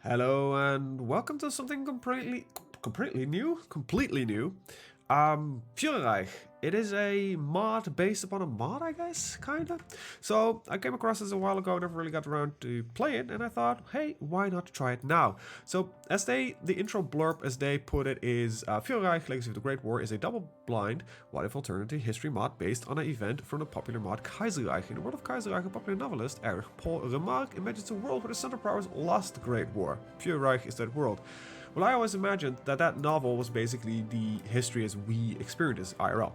Hello and welcome to something completely new. Führerreich. It is a mod based upon a mod, I guess, kinda. So I came across this a while ago, never really got around to play it, and I thought, hey, why not try it now? So the intro blurb as they put it is, Führerreich, Legacy of the Great War is a double-blind, what-if alternative history mod based on an event from the popular mod Kaiserreich. In the world of Kaiserreich, a popular novelist, Erich Paul Remarque, imagines a world where the Central Powers lost the Great War. Führerreich is that world. Well, I always imagined that novel was basically the history as we experience IRL.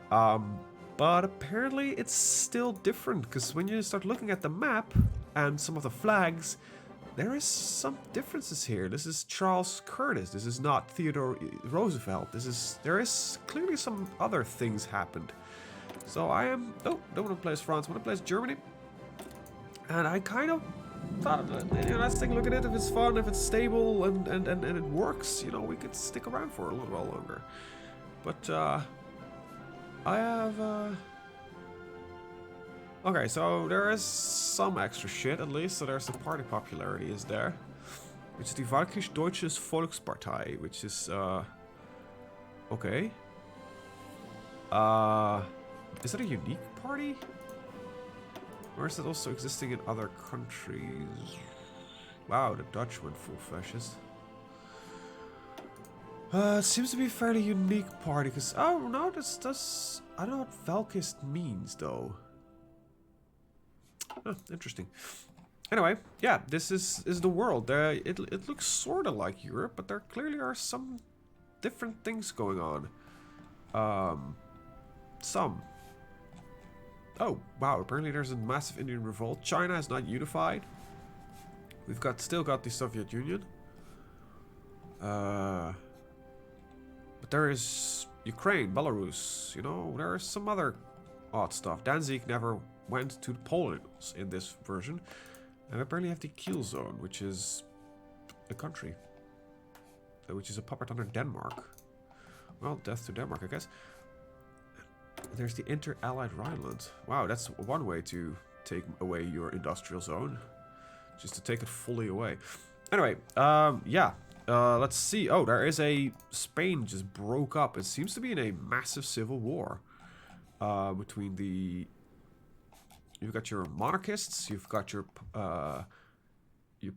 But apparently it's still different, because when you start looking at the map and some of the flags, there is some differences here. This is Charles Curtis. This is not Theodore Roosevelt. There is clearly some other things happened. So I am... Oh, don't want to play as France. I want to play as Germany. And I kind of thought, let's take a look at it. If it's fun, if it's stable, and it works, we could stick around for a little while longer. But I have okay, so there is some extra shit at least. So there's the party popularity is there, which is the Völkisch-Deutsches Volkspartei, which is okay. Is it a unique party? Or is it also existing in other countries? Wow, the Dutch went full fascist. It seems to be a fairly unique party, because... Oh, no, this... I don't know what Valkist means, though. Huh, interesting. Anyway, yeah, this is the world. It looks sort of like Europe, but there clearly are some different things going on. Some. Oh, wow, apparently there's a massive Indian revolt. China is not unified. We've still got the Soviet Union. But there is Ukraine, Belarus, there is some other odd stuff. Danzig never went to Poland in this version. And we apparently have the Kiel Zone, which is a country. Which is a puppet under Denmark. Well, death to Denmark, I guess. There's the Inter-Allied Rhineland. Wow, that's one way to take away your industrial zone. Just to take it fully away. Anyway, yeah. Let's see. Oh, there is Spain just broke up. It seems to be in a massive civil war. Between the... You've got your monarchists. You've got your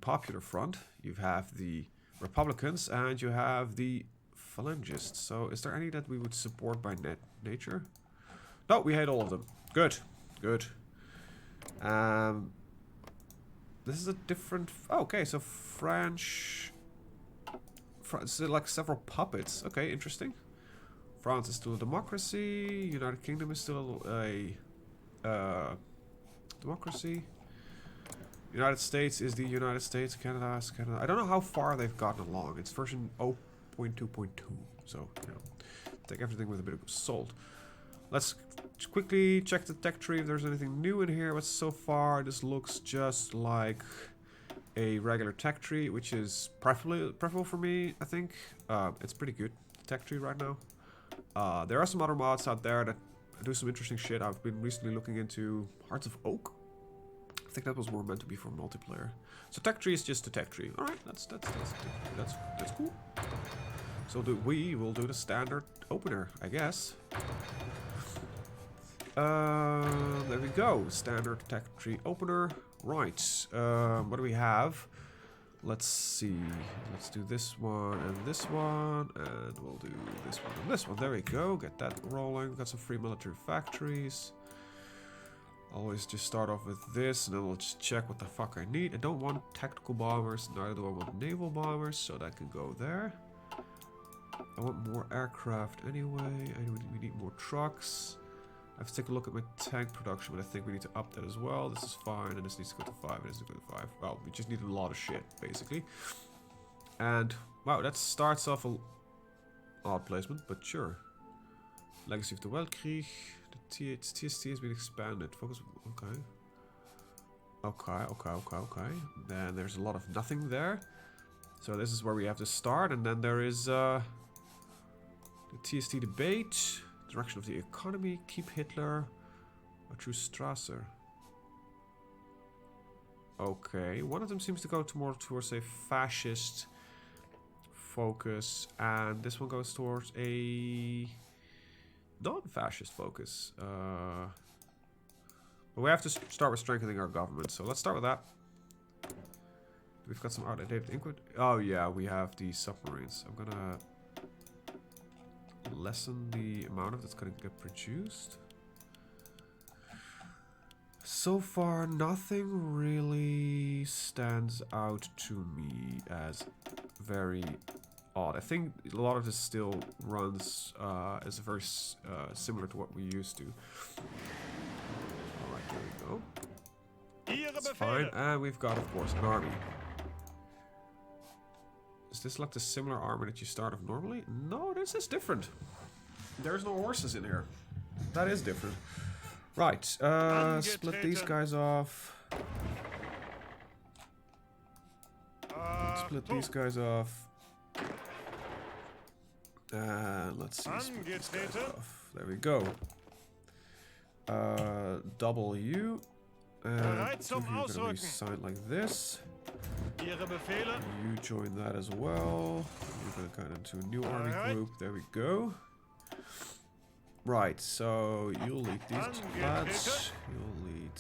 Popular Front. You have the Republicans. And you have the Phalangists. So is there any that we would support by nature? No, we hate all of them. Good. Good. This is a different... Oh, okay, so French... So like several puppets. Okay, interesting. France is still a democracy. United Kingdom is still a democracy. United States is the United States. Canada is Canada. I don't know how far they've gotten along. It's version 0.2.2. So, take everything with a bit of salt. Let's quickly check the tech tree if there's anything new in here. But so far, this looks just like a regular tech tree, which is preferable for me, I think. It's pretty good, the tech tree right now. There are some other mods out there that do some interesting shit. I've been recently looking into Hearts of Oak. I think that was more meant to be for multiplayer. So tech tree is just a tech tree. All right, that's cool. So we will do the standard opener, I guess. There we go. Standard tech tree opener. Right. What do we have? Let's see. Let's do this one and this one. And we'll do this one and this one. There we go. Get that rolling. Got some free military factories. Always just start off with this. And then we'll just check what the fuck I need. I don't want tactical bombers. Neither do I want naval bombers. So that can go there. I want more aircraft anyway. We need more trucks. I have to take a look at my tank production, but I think we need to up that as well. This is fine, and this needs to go to 5, and this needs to go to 5. Well, we just need a lot of shit, basically. And, wow, that starts off a odd placement, but sure. Legacy of the Weltkrieg. The TST has been expanded. Focus, okay. Okay. Then there's a lot of nothing there. So this is where we have to start, and then there is the TST debate. Direction of the economy, keep Hitler, or choose Strasser. okay. One of them seems to go more towards a fascist focus, and this one goes towards a non-fascist focus. But we have to start with strengthening our government, so let's start with that. We've got some outdated input. Oh yeah, we have the submarines. I'm gonna lessen the amount of that's gonna get produced. So far, nothing really stands out to me as very odd. I think a lot of this still runs as very similar to what we used to. Alright, there we go. That's fine. And we've got, of course, an army. Is this like the similar army that you start off normally? No, this is different. There's no horses in here. That is different. Right, split these guys off. Split these guys off. And let's see, split these guys off. There we go. W. And two of you are going to be signed like this. You join that as well. You're going to get into a new army group. There we go. Right, so you'll lead these lads. You'll lead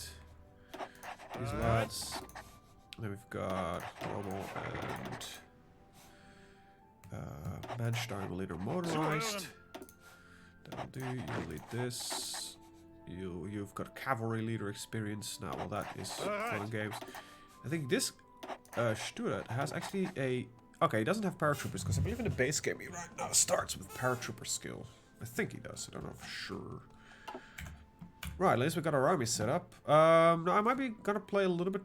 these lads. Then we've got normal and Manstein leader motorized. That'll do. You'll lead this. You've got cavalry leader experience now. Well, that is fun and games. I think this Stuart has actually a. Okay, he doesn't have paratroopers because I believe in the base game he right now starts with paratrooper skill. I think he does. I don't know for sure. Right, at least we got our army set up. No, I might be gonna play a little bit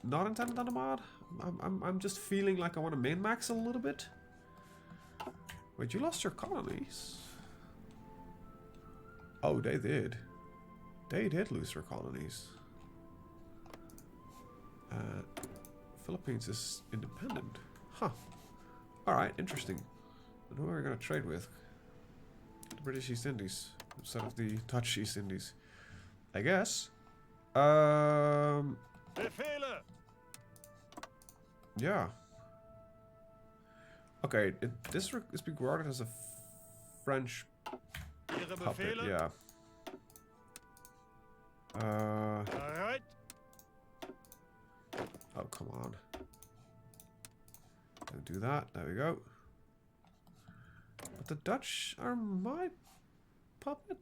not intended on the mod. I'm just feeling like I want to min max a little bit. Wait, you lost your colonies? Oh, they did. They did lose their colonies. Philippines is independent. Huh. Alright, interesting. And who are we gonna trade with? The British East Indies instead of the Dutch East Indies, I guess. Yeah. Okay, this is regarded as a French puppet. Yeah. Oh, come on. Don't do that. There we go. But the Dutch are my puppet.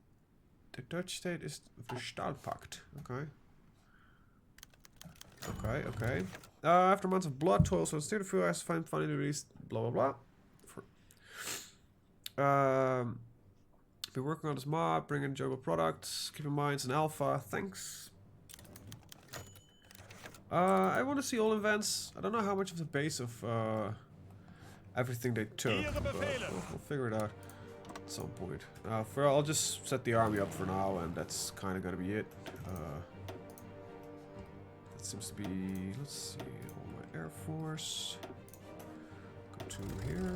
The Dutch state is the Stahlpakt. Okay. Okay, okay. After months of blood, toil, so state of few has finally released. Blah blah blah. Been working on this mod, bringing enjoyable products. Keep in mind it's an alpha. Thanks. I want to see all events. I don't know how much of the base of everything they took, but we'll figure it out at some point. I'll just set the army up for now, and that's kind of gonna be it. That seems to be. Let's see, all my air force. Go to here.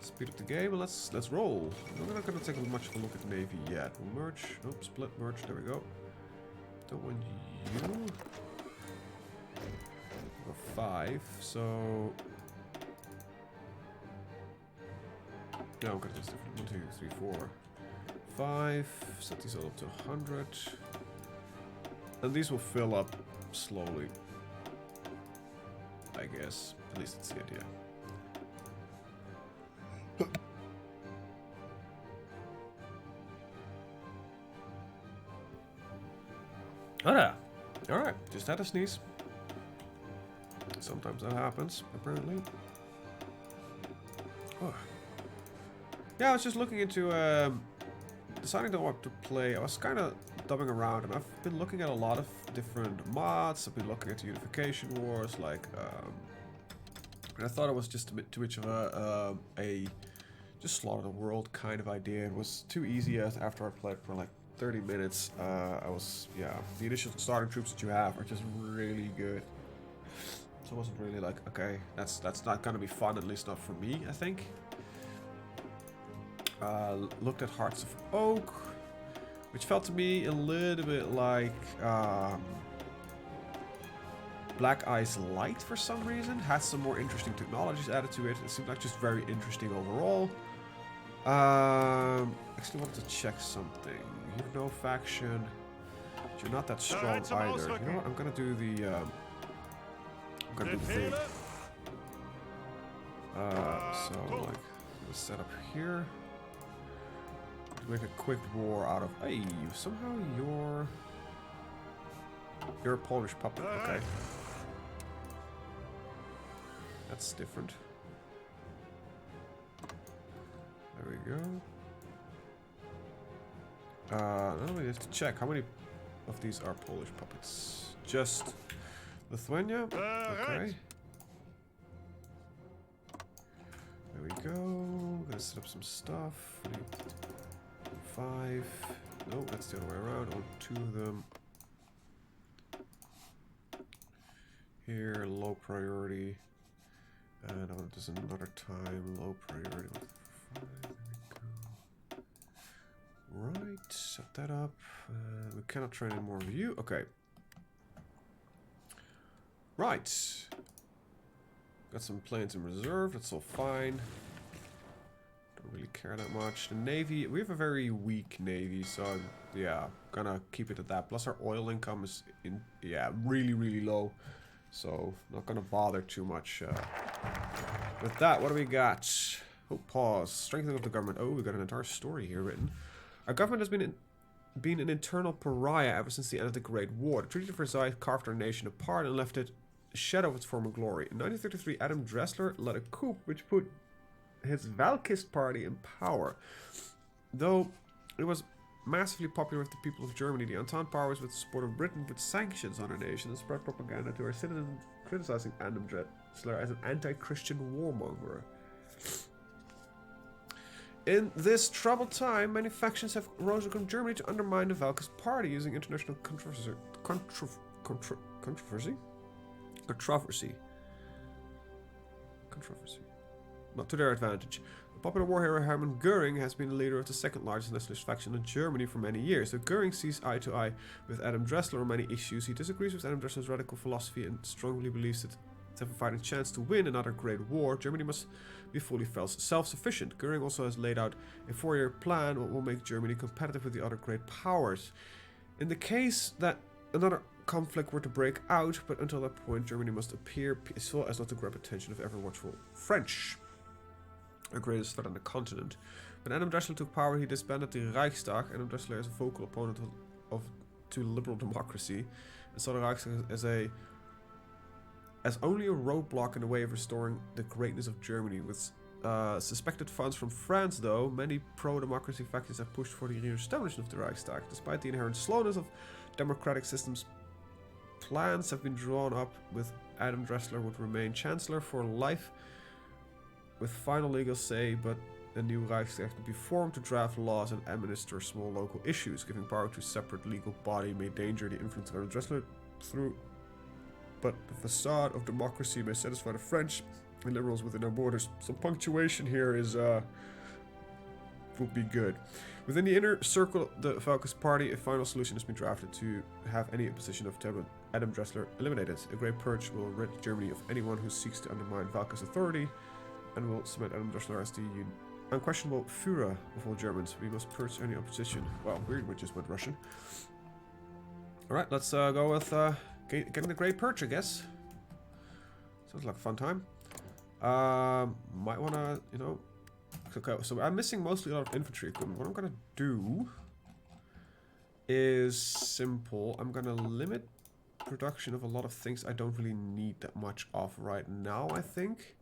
Speed up the game and let's roll. We're not gonna take much of a look at Navy yet. We'll merge. Oh, split merge. There we go. Don't want you. We're 5, so. No, I'm gonna just 1, 2, 3, 4, 5. Set these all up to 100. And these will fill up slowly. I guess. At least that's the idea. Oh yeah. Alright, just had a sneeze. Sometimes that happens, apparently. Oh. Yeah, I was just looking into deciding on what to play. I was kind of dumbing around, and I've been looking at a lot of different mods. I've been looking at Unification Wars, like, and I thought it was just too much of a just slaughter the world kind of idea. It was too easy after I played for like 30 minutes. I was, yeah, the initial starting troops that you have are just really good. So I wasn't really like, okay, that's not gonna be fun, at least not for me, I think. Looked at Hearts of Oak, which felt to me a little bit like Black Ice Light for some reason. Has some more interesting technologies added to it. It seems like just very interesting overall. Actually wanted to check something. You have no faction. You're not that strong either. You know what? I'm gonna do the thing. So like, let's set up here. Make a quick war out of. Hey, somehow you're a Polish puppet. Okay, that's different. There we go. Now we have to check how many of these are Polish puppets. Just Lithuania. Okay. There we go. Gonna set up some stuff. 5. No, that's the other way around. I want 2 of them. Here, low priority. And I want this another time. Low priority. 5. There we go. Right, set that up. We cannot train any more of you. Okay. Right. Got some planes in reserve. That's all fine. Don't really care that much. The Navy, we have a very weak Navy, so yeah, gonna keep it at that. Plus our oil income is really, really low. So not gonna bother too much. With that, what do we got? Oh, pause. Strengthening of the government. Oh, we got an entire story here written. Our government has been an internal pariah ever since the end of the Great War. The Treaty of Versailles carved our nation apart and left it a shadow of its former glory. In 1933, Adam Dressler led a coup which put his Valkist party in power. Though it was massively popular with the people of Germany, the Entente powers with the support of Britain put sanctions on our nation and spread propaganda to our citizens, criticizing Adam Dressler as an anti-Christian warmonger. In this troubled time, many factions have risen from Germany to undermine the Valkist party using international controversy. Not to their advantage. The popular war hero Hermann Göring has been the leader of the second largest nationalist faction in Germany for many years. Though Göring sees eye to eye with Adam Dressler on many issues, he disagrees with Adam Dressler's radical philosophy and strongly believes that to have a fighting chance to win another great war, Germany must be fully self-sufficient. Göring also has laid out a 4-year plan that will make Germany competitive with the other great powers. In the case that another conflict were to break out, but until that point Germany must appear peaceful as not to grab attention of ever-watchful French, our greatest threat on the continent. When Adam Dressler took power, he disbanded the Reichstag. Adam Dressler is a vocal opponent to liberal democracy and saw the Reichstag as only a roadblock in the way of restoring the greatness of Germany. With suspected funds from France, though, many pro-democracy factions have pushed for the re-establishment of the Reichstag. Despite the inherent slowness of democratic systems, plans have been drawn up with Adam Dressler would remain Chancellor for life with final legal say, but a new Reichstag to be formed to draft laws and administer small local issues. Giving power to a separate legal body may endanger the influence of Adam Dressler through, but the facade of democracy may satisfy the French and liberals within our borders. Some punctuation here is would be good. Within the inner circle of the Valkist party, a final solution has been drafted to have any opposition of Adam Dressler eliminated. A great purge will rid Germany of anyone who seeks to undermine Valkist authority, and will cement Adam Dressler as the unquestionable Führer of all Germans. We must purge any opposition. Well, we just went Russian. Alright, let's go with getting the Great Purge, I guess. Sounds like a fun time. Might wanna, you know... Okay, so I'm missing mostly a lot of infantry equipment. What I'm gonna do is simple. I'm gonna limit production of a lot of things I don't really need that much of right now, I think.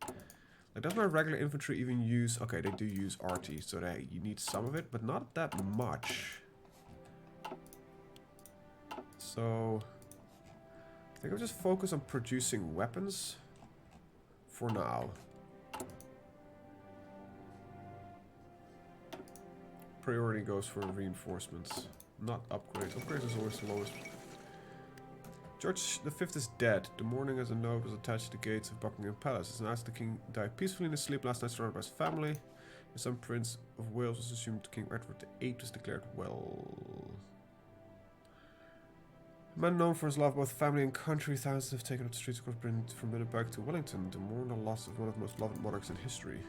Like, does my regular infantry even use... Okay, they do use RT, so you need some of it, but not that much. So... I think I'll just focus on producing weapons for now. Priority goes for reinforcements, not upgrades. Upgrades is always the lowest. George V is dead. The mourning as a note was attached to the gates of Buckingham Palace. It's announced the king died peacefully in his sleep last night, surrounded by his family. The son Prince of Wales was assumed King Edward VIII was declared well. Man known for his love of both family and country, thousands have taken up the streets across Britain from Winnipeg to Wellington to mourn the loss of one of the most loved monarchs in history.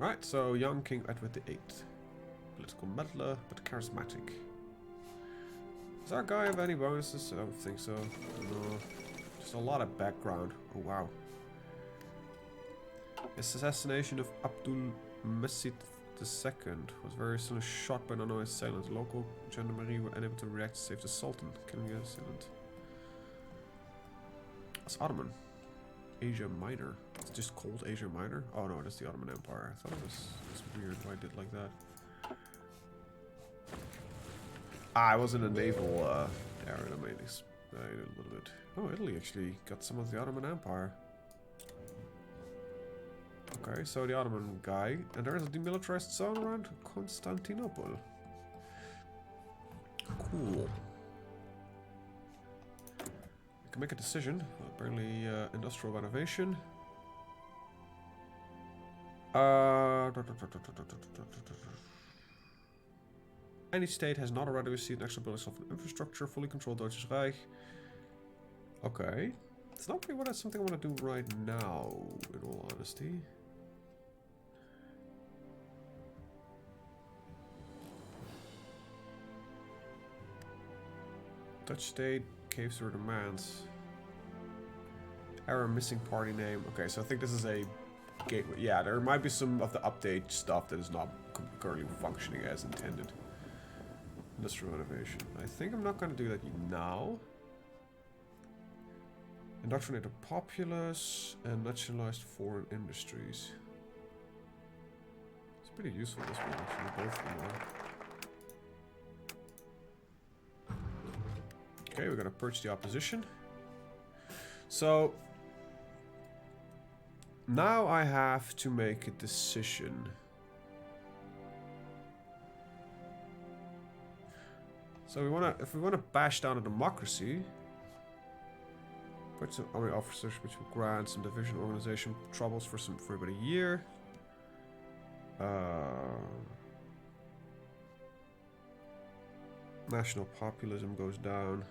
Alright, so young King Edward VIII. Political meddler, but charismatic. Does our guy have any bonuses? I don't think so. No. Just a lot of background. Oh wow. His assassination of Abdul Masih II was very soon shot by an unknown assailant. Local gendarmerie were unable to react to save the Sultan, killing the assailant. That's Ottoman. Asia Minor. It's just called Asia Minor? Oh no, that's the Ottoman Empire. I thought it was weird why I did like that. I was in a naval area, I made this a little bit. Oh, Italy actually got some of the Ottoman Empire. Okay, so the Ottoman guy, and there's a demilitarized zone around Constantinople. Cool. We can make a decision. Apparently, industrial renovation. Any state has not already received an extra building of infrastructure, fully controlled Deutsches Reich. Okay. It's not really something I want to do right now, in all honesty. Dutch state, caves or demands. Error missing party name. Okay, so I think this is a gateway. Yeah, there might be some of the update stuff that is not currently functioning as intended. Industrial renovation. I think I'm not going to do that now. Indoctrinate the populace and nationalized foreign industries. It's pretty useful, this one actually, both of them are. Okay, we're going to purge the opposition. So now I have to make a decision. So if we wanna bash down a democracy, put some army officers which will grant some division organization troubles for about a year. National populism goes down.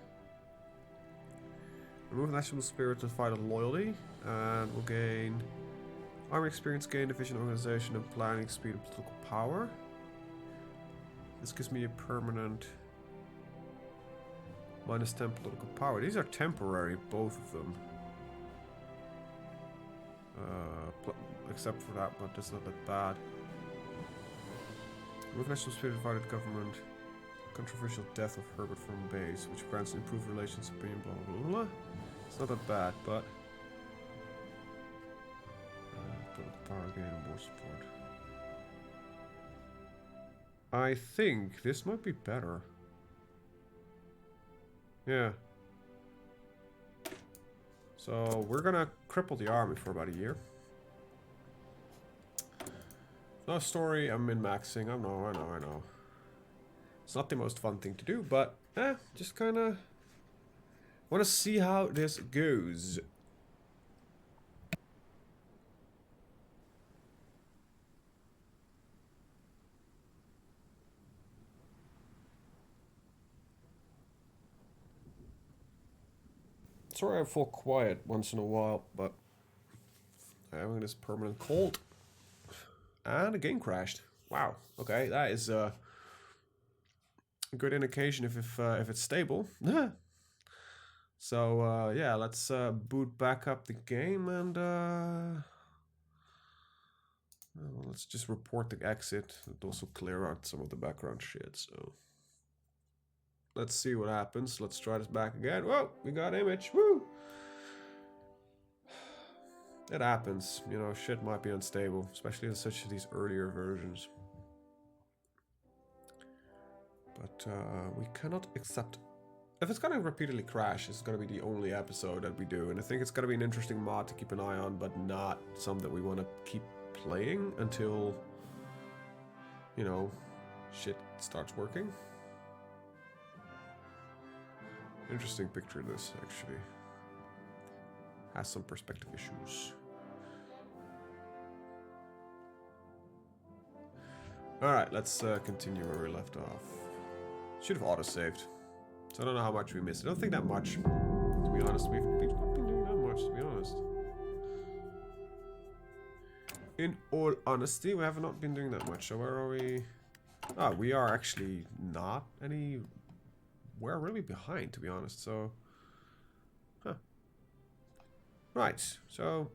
Remove national spirit and fight on loyalty, and we'll gain army experience, gain division organization and planning speed and political power. This gives me a permanent -10 political power. These are temporary, both of them. Except for that, but that's not that bad. Remove national spirit and fight government. Controversial death of Herbert from base, which grants improved relations between blah blah blah. It's not that bad, but political power gain and more support. I think this might be better. Yeah. So we're gonna cripple the army for about a year. No story, I'm min-maxing. I know. It's not the most fun thing to do, but just kinda wanna see how this goes. Sorry I fall quiet once in a while, but I'm having this permanent cold. And the game crashed. Wow. Okay, that is a good indication if it's stable. So yeah, let's boot back up the game and well, let's just report the exit and also clear out some of the background shit. So let's see what happens. Let's try this back again. Whoa, we got image. Woo! It happens, you know, shit might be unstable, especially in such these earlier versions. But we cannot accept. If it's gonna repeatedly crash, it's gonna be the only episode that we do, and I think it's gonna be an interesting mod to keep an eye on, but not some that we want to keep playing until, you know, shit starts working. Interesting picture this, actually. Has some perspective issues. Alright, let's continue where we left off. Should have auto-saved. So I don't know how much we missed. I don't think that much, to be honest. We've not been doing that much, to be honest. In all honesty, we have not been doing that much. So where are we? Ah, we are actually not any... We're really behind, to be honest. So... Huh. Right. So...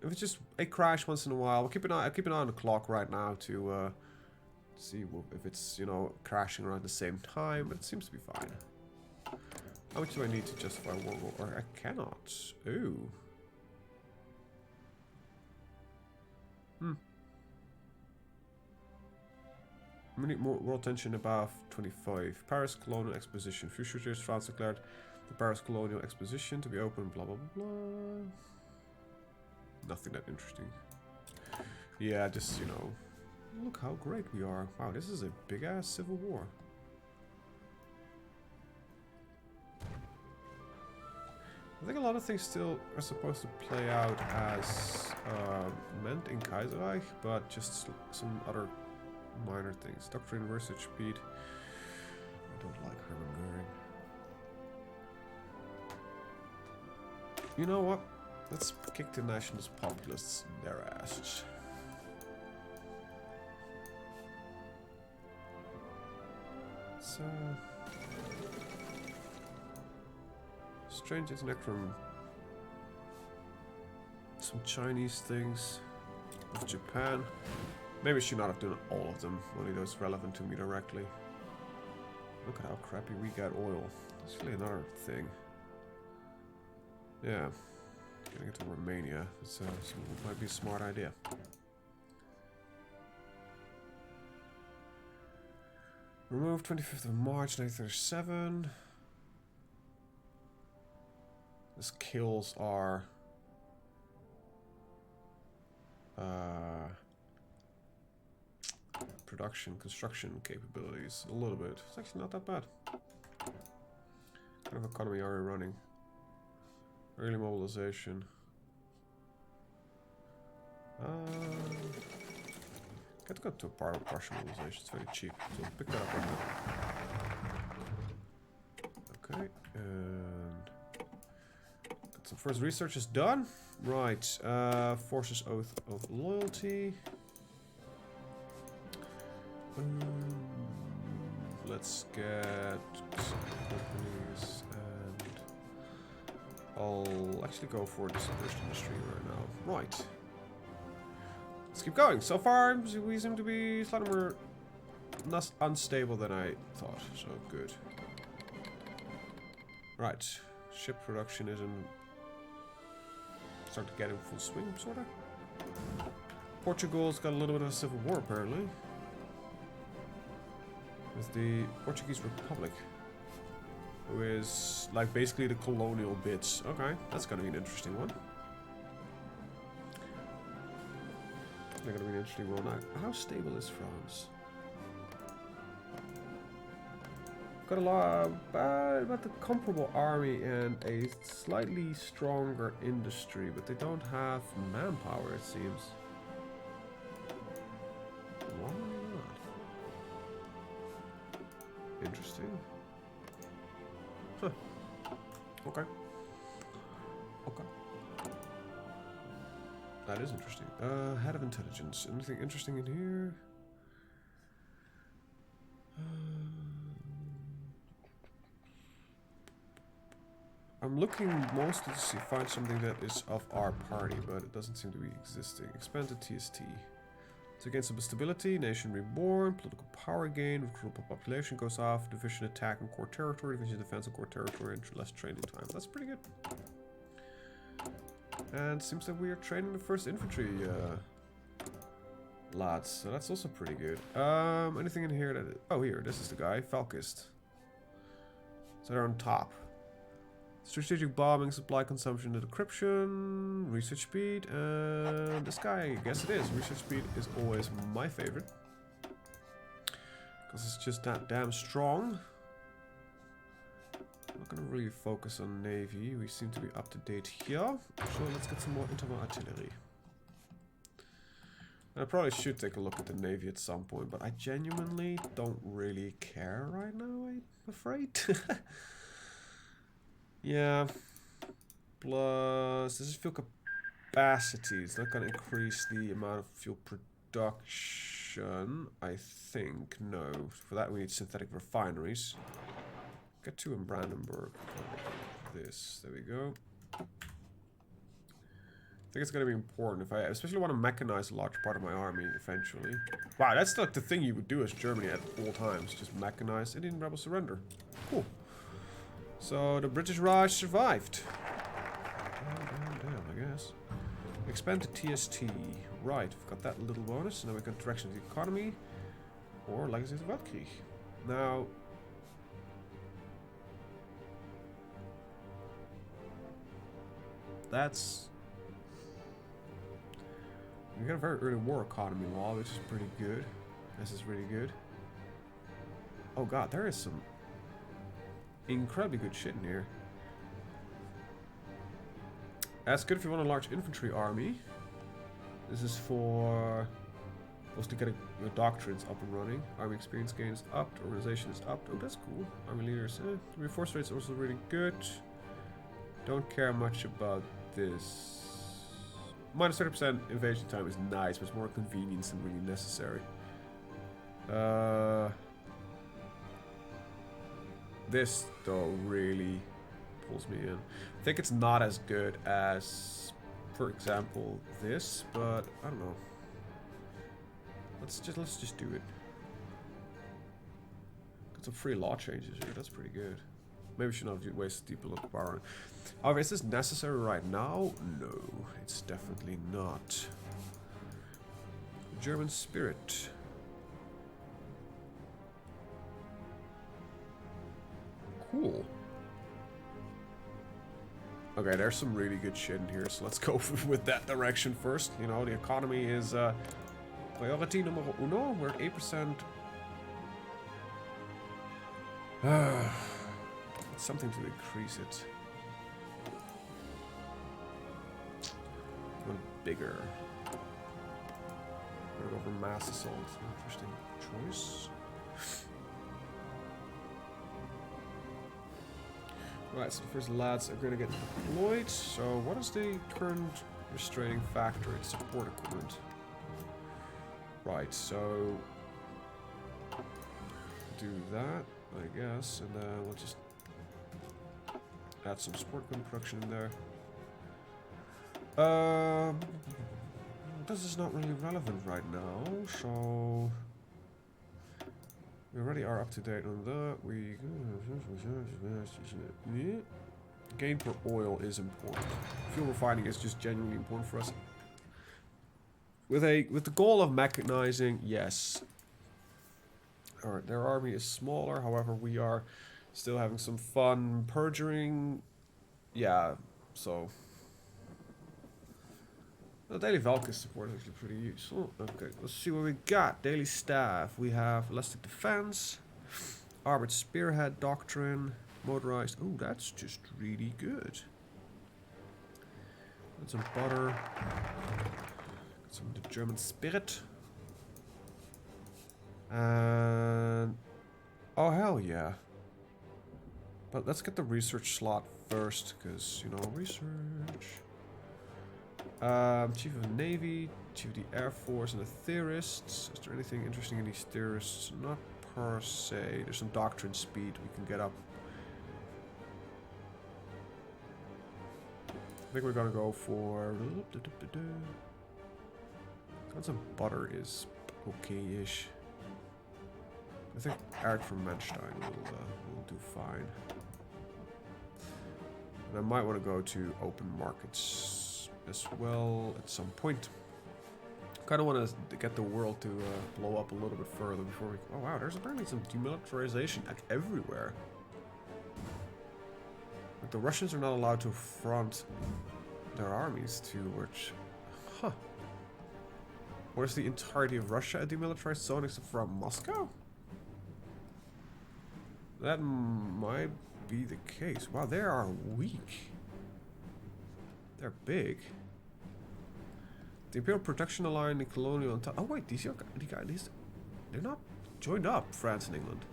If it's just a crash once in a while, I'll keep an eye on the clock right now to see if it's, you know, crashing around the same time. But it seems to be fine. How much do I need to justify war? Or I cannot. Ooh. We need more world tension above 25. Paris Colonial Exposition. Future years, France declared the Paris Colonial Exposition to be open. Blah blah blah blah. Nothing that interesting. Yeah, just, you know, look how great we are. Wow, this is a big ass civil war. I think a lot of things still are supposed to play out as meant in Kaiserreich, but just some other minor things. Doctrine research speed. I don't like Hermann Göring. You know what? Let's kick the nationalist populists in their asses. So... Strange internet from some Chinese things with Japan. Maybe I should not have done all of them, only those relevant to me directly. Look at how crappy we got oil. That's really another thing. Yeah. Getting it to Romania. It's, might be a smart idea. Removed 25th of March 1937. This kills our production, construction capabilities a little bit. It's actually not that bad. What kind of economy are we running? Early mobilization. Let's go to a partial mobilization. It's very cheap, so we'll pick that up right now. Okay, and got some first research is done. Right, forces oath of loyalty. Let's get some companies, and I'll actually go for this first industry right now. Right. Let's keep going. So far, we seem to be slightly more less unstable than I thought, so good. Right. Ship production is in... Start to get in full swing, sort of. Portugal's got a little bit of a civil war, apparently. With the Portuguese Republic. Who is, like, basically the colonial bits. Okay, that's gonna be an interesting one. They're gonna be an interesting one. Now, how stable is France? Got a lot about the comparable army and a slightly stronger industry, but they don't have manpower, it seems. Why not? Interesting. Huh. Okay. Okay. That is interesting. Head of intelligence. Anything interesting in here? I'm looking mostly to find something that is of our party, but it doesn't seem to be existing. Expanded TST. It's against stability, nation reborn, political power gain, recruitable population goes off, division attack on core territory, division defense on core territory, and less training time. That's pretty good. And it seems that we are training the first infantry lads, so that's also pretty good. Anything in here that... Oh, here, this is the guy, Falkist. So they're on top. Strategic bombing, supply consumption, decryption, research speed, and this guy, I guess it is. Research speed is always my favorite. Because it's just that damn strong. I'm not going to really focus on Navy. We seem to be up to date here. So let's get some more interval artillery. I probably should take a look at the Navy at some point, but I genuinely don't really care right now, I'm afraid. Yeah. Plus, this is fuel capacity. It's not going to increase the amount of fuel production, I think. No. For that, we need synthetic refineries. Get two in Brandenburg. This. There we go. I think it's going to be important if I especially want to mechanize a large part of my army eventually. Wow, that's like the thing you would do as Germany at all times. Just mechanize Indian rebel surrender. Cool. So the British Raj survived. Damn, I guess. Expand to TST. Right, we've got that little bonus. Now we can direction of the economy. Or Legacy of Weltkrieg. Now... that's... we got a very early war economy law, which is pretty good. This is really good. Oh god, there is some incredibly good shit in here. That's good if you want a large infantry army. This is for mostly getting your doctrines up and running. Army experience gains upped, organization is upped. Oh, that's cool. Army leaders, reinforce rates also really good. Don't care much about this. Minus 30% invasion time is nice, but it's more convenience than really necessary. This though really pulls me in. I think it's not as good as, for example, this, but I don't know. Let's just do it. Got some free law changes here. That's pretty good. Maybe we should not waste deep look power. However, is this necessary right now? No, it's definitely not. German spirit. Cool. Okay, there's some really good shit in here, so let's go with that direction first. You know, the economy is priority numero uno. We're at 8%. It's something to increase it. One bigger. We're gonna go for mass assault. Interesting choice. Right, so the first lads are going to get deployed. So what is the current restraining factor? It's support equipment. Right, so do that, I guess, and then we'll just add some support equipment production in there. This is not really relevant right now, so we already are up to date on that. We gain per oil is important. Fuel refining is just genuinely important for us. With the goal of mechanizing, yes. Alright, their army is smaller, however we are still having some fun purging. Yeah, so the daily Valkyrie support is actually pretty useful. Okay, let's see what we got. Daily staff. We have elastic defense, armored spearhead doctrine, motorized. Oh, that's just really good. Got some butter. Got some of the German spirit. And oh hell yeah. But let's get the research slot first, because you know research. Chief of the Navy, Chief of the Air Force, and the theorists. Is there anything interesting in these theorists? Not per se. There's some doctrine speed we can get up. I think we're gonna go for. Got some butter is okay-ish. I think Eric from Manstein will do fine. And I might want to go to open markets as well at some point. Kind of want to get the world to blow up a little bit further before we... Oh wow, there's apparently some demilitarization like everywhere. But the Russians are not allowed to front their armies to which... Huh. Or is the entirety of Russia a demilitarized zone except for Moscow? That might be the case. Wow, they are weak. They're big. The Imperial Protection Alliance, the Colonial... Oh wait, these guys, they're not joined up, France and England.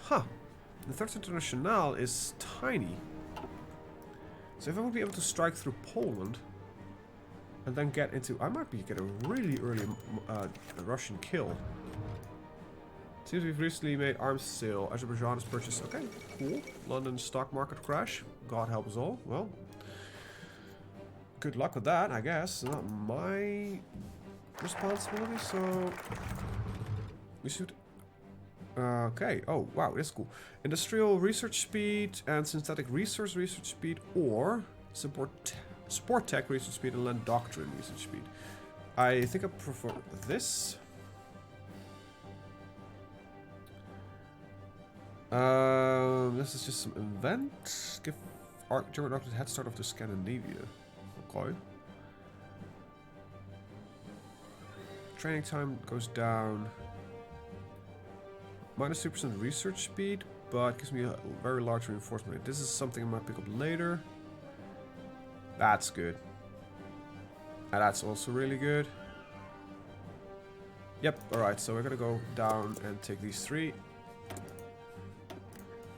Huh. The Third International is tiny. So if I would be able to strike through Poland and then get into... I might get a really early Russian kill. Seems we've recently made arms sale. Azerbaijan has purchased... Okay, cool. London stock market crash. God help us all. Well, good luck with that, I guess. It's not my responsibility, so... We should... Okay. Oh, wow, that's cool. Industrial research speed and synthetic resource research speed, or sport tech research speed and land doctrine research speed. I think I prefer this. This is just some event. Give German doctors a head start of the Scandinavia. Okay. Training time goes down. Minus 2% research speed, but gives me a very large reinforcement. This is something I might pick up later. That's good. And that's also really good. Yep, alright, so we're gonna go down and take these three.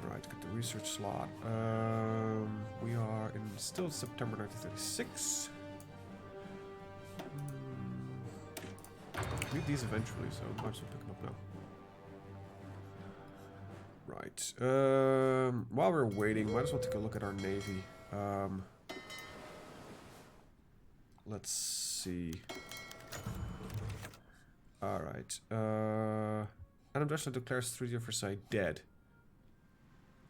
Alright, get the research slot. We are in still September 1936. Read these eventually, so I might as well pick them up now. Right. While we're waiting, might as well take a look at our navy. Let's see. Alright. Adam Dashler declares Treaty of Versailles dead.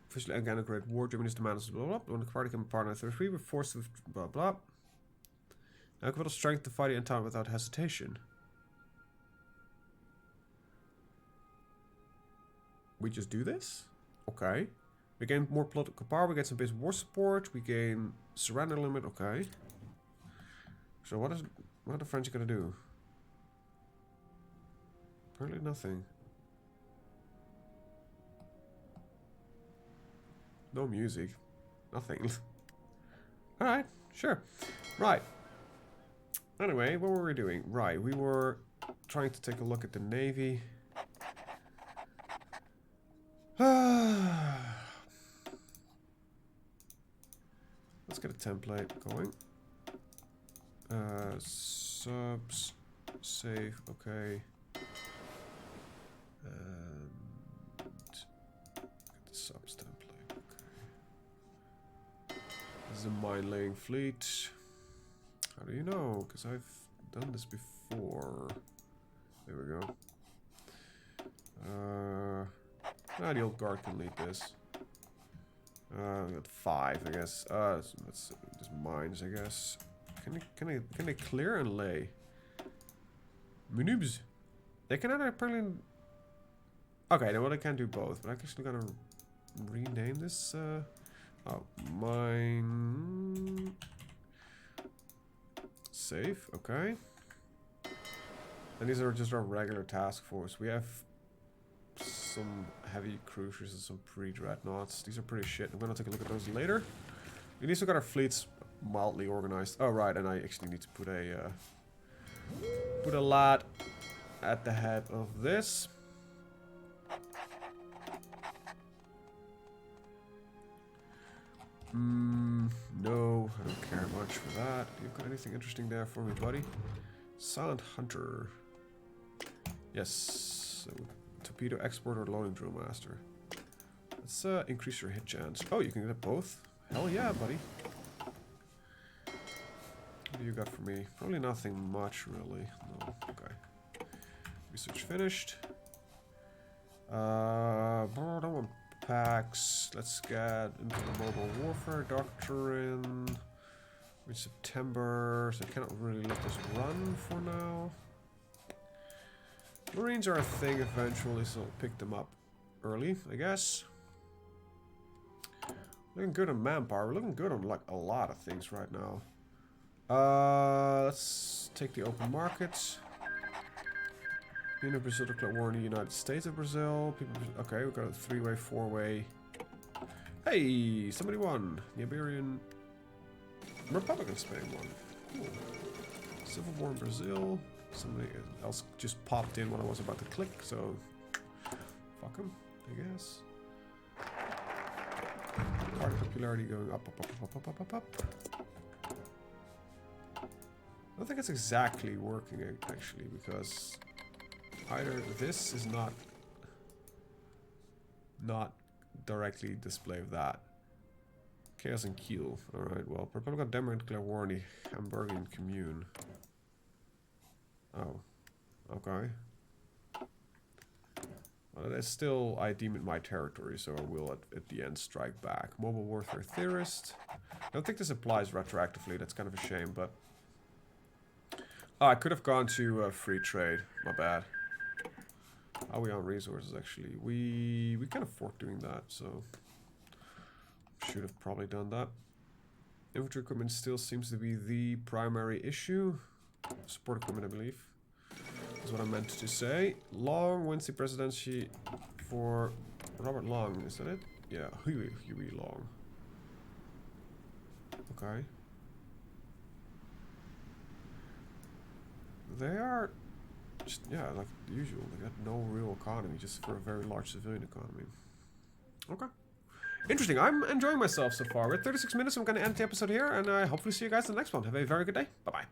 Officially again a great war. Germany's demands blah blah blah. When the party came apart in 1933, we're forced to blah blah. Now capital strength to fight the entire without hesitation. We just do this? Okay. We gain more political power, we get some base war support, we gain surrender limit, okay. So what are the French gonna do? Apparently nothing. No music. Nothing. Alright, sure. Right. Anyway, what were we doing? Right, we were trying to take a look at the navy. Let's get a template going. Subs, save, okay. And get the subs template, okay. This is a mine laying fleet. How do you know? Because I've done this before. There we go. The old guard can lead this. We got 5, I guess. That's just mines, I guess. Can they clear and lay? Menubs. They can either apparently. Okay, well they can do both, but I'm actually gonna rename this. Oh, mine. Safe. Okay. And these are just our regular task force. We have some heavy cruisers and some pre-dreadnoughts. These are pretty shit. I'm gonna take a look at those later. We also got our fleets mildly organized. Oh right, and I actually need to put a lad at the head of this. No, I don't care much for that. You got anything interesting there for me, buddy? Silent Hunter. Yes. So, torpedo export or loading drill master. Let's increase your hit chance. Oh, you can get both? Hell yeah, buddy. What do you got for me? Probably nothing much, really. No, okay. Research finished. I don't want packs. Let's get into the mobile warfare doctrine. In September, so I cannot really let this run for now. Marines are a thing eventually, so I'll pick them up early, I guess. Looking good on manpower. We're looking good on like a lot of things right now. Let's take the open markets. Brazil declared war in the United States of Brazil. People, okay, we've got a 3-way, 4-way. Hey, somebody won. The Iberian Republic of Spain won. Cool. Civil War in Brazil. Somebody else just popped in when I was about to click, so fuck him, I guess. Party popularity going up, up, up, up, up, up, up. I don't think it's exactly working actually, because either this is not directly display of that. Chaos and Kiel. Alright, well, Republic of Denmark declare war on the Hamburgian Commune. Oh. Okay. Well, it's still, I deem it my territory, so I will at the end strike back. Mobile warfare theorist. I don't think this applies retroactively, that's kind of a shame, but... Oh, I could have gone to free trade, my bad. Are we on resources, actually? We can afford doing that, so... Should have probably done that. Infantry equipment still seems to be the primary issue. Support equipment, I believe. That's what I meant to say. Long Wednesday presidency for Robert Long, is that it? Yeah, Huey Long. Okay. They are just, yeah, like usual. They got no real economy, just for a very large civilian economy. Okay. Interesting. I'm enjoying myself so far. We're at 36 minutes. I'm going to end the episode here, and I hopefully see you guys in the next one. Have a very good day. Bye-bye.